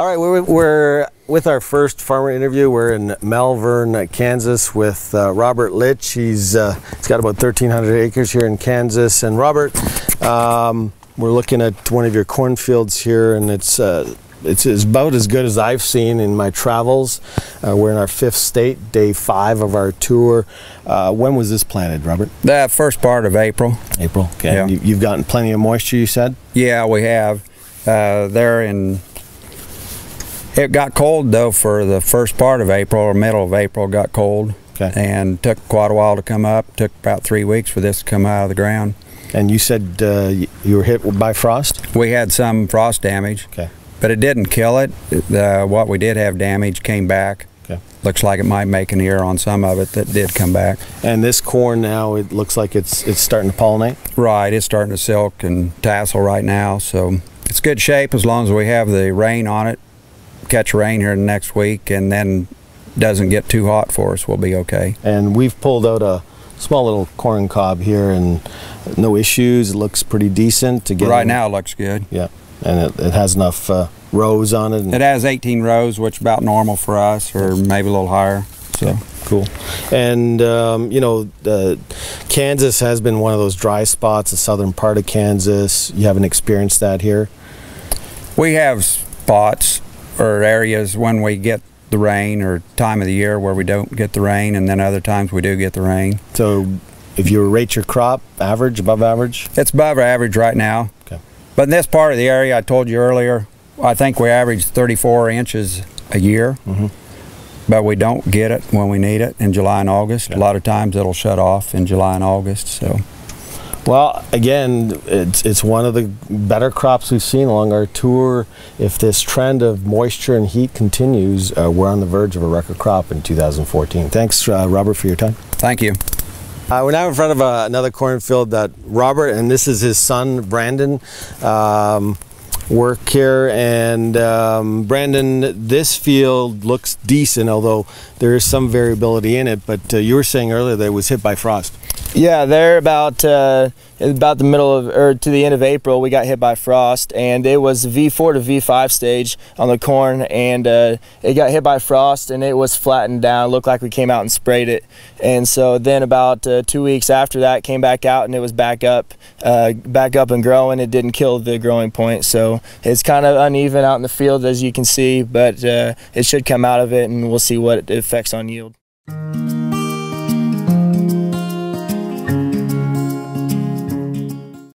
All right, we're with our first farmer interview. We're in Melvern, Kansas with Robert Litch. He's got about 1,300 acres here in Kansas. And Robert, we're looking at one of your cornfields here, and it's about as good as I've seen in my travels. We're in our 5th state, day 5 of our tour. When was this planted, Robert? The first part of April. April, okay. Yeah. You've gotten plenty of moisture, you said? Yeah, we have. It got cold though for the first part of April, or middle of April got cold. Okay. And took quite a while to come up. Took about 3 weeks for this to come out of the ground. And you said you were hit by frost? We had some frost damage. Okay. But it didn't kill it. What we did have damage came back. Okay. Looks like it might make an ear on some of it that did come back. And this corn now, it looks like it's starting to pollinate? Right, it's starting to silk and tassel right now, so it's good shape as long as we have the rain on it. Catch rain here next week, and then doesn't get too hot for us, we'll be okay. And we've pulled out a small little corn cob here, and no issues. It looks pretty decent to get right in. now. It looks good. Yeah, and it has enough rows on it. It has 18 rows, which is about normal for us, or maybe a little higher. So yeah, cool. And you know, Kansas has been one of those dry spots, the southern part of Kansas. You haven't experienced that here? We have spots or areas when we get the rain, or time of the year where we don't get the rain, and then other times we do get the rain. So if you rate your crop, average, above average? It's above average right now. Okay. But in this part of the area, I told you earlier, I think we average 34 inches a year. Mm-hmm. But we don't get it when we need it in July and August. Okay. A lot of times it'll shut off in July and August. So. Well, again, it's one of the better crops we've seen along our tour. If this trend of moisture and heat continues, we're on the verge of a record crop in 2014. Thanks, Robert, for your time. Thank you. We're now in front of another cornfield that Robert, and this is his son, Brandon, work here. And Brandon, this field looks decent, although there is some variability in it. But you were saying earlier that it was hit by frost. Yeah, they're about the middle of, or to the end of April, we got hit by frost, and it was V4 to V5 stage on the corn, and it got hit by frost, and it was flattened down. It looked like we came out and sprayed it, and so then about 2 weeks after that, it came back out, and it was back up and growing. It didn't kill the growing point, so it's kind of uneven out in the field, as you can see, but it should come out of it, and we'll see what it affects on yield.